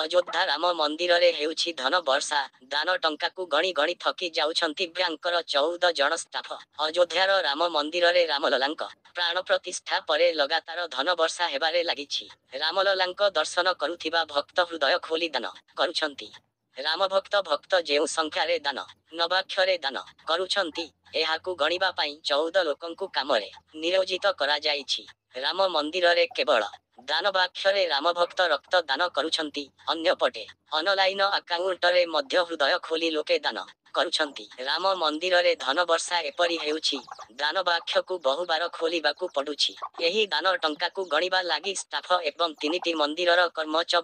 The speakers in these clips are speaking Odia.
ଅଯୋଧ୍ୟା ରାମ ମନ୍ଦିରରେ ହେଉଛି ଧନ ବର୍ଷା। ଦାନ ଟଙ୍କାକୁ ଗଣି ଗଣି ଥକି ଯାଉଛନ୍ତି ବ୍ୟାଙ୍କର 14 ଜଣ ଷ୍ଟାଫ। ଅଯୋଧ୍ୟାର ରାମ ମନ୍ଦିରରେ ରାମଲଲାଙ୍କ ପ୍ରାଣ ପ୍ରତିଷ୍ଠା ପରେ ଲଗାତାର ଧନ ବର୍ଷା ହେବାରେ ଲାଗିଛି। ରାମଲଲାଙ୍କ ଦର୍ଶନ କରୁଥିବା ଭକ୍ତ ହୃଦୟ ଖୋଲି ଦାନ କରୁଛନ୍ତି। ଭକ୍ତ ଯେଉଁ ସଂଖ୍ୟାରେ ଦାନ ନବାକ୍ଷରେ ଦାନ କରୁଛନ୍ତି, ଏହାକୁ ଗଣିବା ପାଇଁ 14 ଲୋକଙ୍କୁ କାମରେ ନିୟୋଜିତ କରାଯାଇଛି। ରାମ ମନ୍ଦିରରେ କେବଳ ଦାନ ବାକ୍ଷରେ ରାମଭକ୍ତ ରକ୍ତ ଦାନ କରୁଛନ୍ତି। ଅନ୍ୟପଟେ ଅନଲାଇନ ଆକାଉଣ୍ଟରେ ମଧ୍ୟ ହୃଦୟ ଖୋଲି ଲୋକେ ଦାନ କରୁଛନ୍ତି। ରାମ ମନ୍ଦିରରେ ଧନ ବର୍ଷା ଏପରି ହେଉଛି, ଦାନ ବାକ୍ଷକୁ ବହୁବାର ଖୋଲିବାକୁ ପଡୁଛି। ଏହି ଦାନ ଟଙ୍କାକୁ ଗଣିବା ଲାଗି ଷ୍ଟାଫ ଏବଂ 3ଟି ମନ୍ଦିରର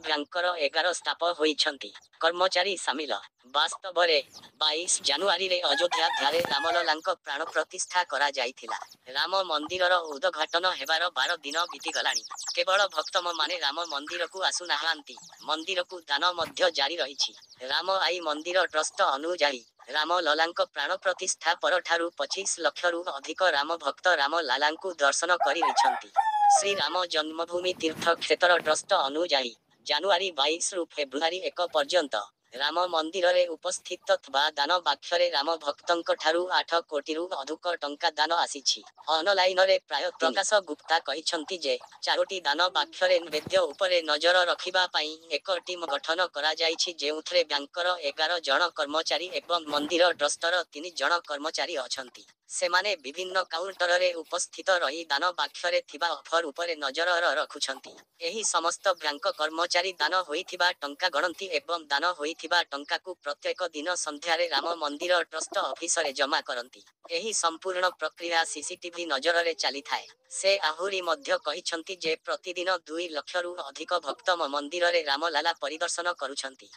ବ୍ୟାଙ୍କର 11 ଷ୍ଟାଫ ହୋଇଛନ୍ତି କର୍ମଚାରୀ ସାମିଲ। ବାସ୍ତବରେ 22 ଜାନୁଆରୀରେ ଅଯୋଧ୍ୟାରେ ରାମଲଲାଙ୍କ ପ୍ରାଣ ପ୍ରତିଷ୍ଠା କରାଯାଇଥିଲା। ରାମ ମନ୍ଦିରର ଉଦ୍ଘାଟନ ହେବାର 12 ଦିନ ବିତିଗଲାଣି। କେବଳ ଭକ୍ତମାନେ ରାମ ମନ୍ଦିରକୁ ଆସୁନାହାନ୍ତି, ମନ୍ଦିରକୁ ଦାନ ମଧ୍ୟ ଜାରି ରହିଛି। ରାମ ଆଇ ମନ୍ଦିର ଟ୍ରଷ୍ଟ ଅନୁଯାୟୀ ରାମ ଲଲାଙ୍କ ପ୍ରାଣ ପ୍ରତିଷ୍ଠା ପରଠାରୁ 25 ଲକ୍ଷରୁ ଅଧିକ ରାମ ଭକ୍ତ ରାମ ଲାଲାଙ୍କୁ ଦର୍ଶନ କରିଛନ୍ତି। ଶ୍ରୀରାମ ଜନ୍ମଭୂମି ତୀର୍ଥ କ୍ଷେତ୍ର ଟ୍ରଷ୍ଟ ଅନୁଯାୟୀ ଜାନୁଆରୀ 22ରୁ ଫେବୃଆରୀ 1 ପର୍ଯ୍ୟନ୍ତ ରାମ ମନ୍ଦିରରେ ଉପସ୍ଥିତ ଥିବା ଦାନ ବାକ୍ଷରେ ରାମ ଭକ୍ତଙ୍କ ଠାରୁ 8 କୋଟିରୁ ଅଧିକ ଟଙ୍କା ଦାନ ଆସିଛି। ଅନଲାଇନରେ ପ୍ରାୟ ପ୍ରକାଶ ଗୁପ୍ତା କହିଛନ୍ତି ଯେ 4ଟି ଦାନ ବାକ୍ଷରେ ନୈବେଦ୍ୟ ଉପରେ ନଜର ରଖିବା ପାଇଁ ଏକ ଟିମ୍ ଗଠନ କରାଯାଇଛି, ଯେଉଁଥିରେ ବ୍ୟାଙ୍କର 11 ଜଣ କର୍ମଚାରୀ ଏବଂ ମନ୍ଦିର ଟ୍ରଷ୍ଟର 3 ଜଣ କର୍ମଚାରୀ ଅଛନ୍ତି। ସେମାନେ ବିଭିନ୍ନ କାଉଣ୍ଟରରେ ଉପସ୍ଥିତ ରହି ଦାନ ବାକ୍ଷରେ ଥିବା ଅଫର ଉପରେ ନଜର ରଖୁଛନ୍ତି। ଏହି ସମସ୍ତ ବ୍ୟାଙ୍କ କର୍ମଚାରୀ ଦାନ ହୋଇଥିବା ଟଙ୍କା ଗଣନ୍ତି ଏବଂ ଦାନ ହୋଇଥିବା ଟଙ୍କାକୁ ପ୍ରତ୍ୟେକ ଦିନ ସନ୍ଧ୍ୟାରେ ରାମ ମନ୍ଦିର ଟ୍ରଷ୍ଟ ଅଫିସରେ ଜମା କରନ୍ତି। ଏହି ସମ୍ପୂର୍ଣ୍ଣ ପ୍ରକ୍ରିୟା ସିସିଟିଭି ନଜରରେ ଚାଲିଥାଏ। ସେ ଆହୁରି ମଧ୍ୟ କହିଛନ୍ତି ଯେ ପ୍ରତିଦିନ 2 ଲକ୍ଷରୁ ଅଧିକ ଭକ୍ତ ମନ୍ଦିରରେ ରାମଲାଲା ପରିଦର୍ଶନ କରୁଛନ୍ତି।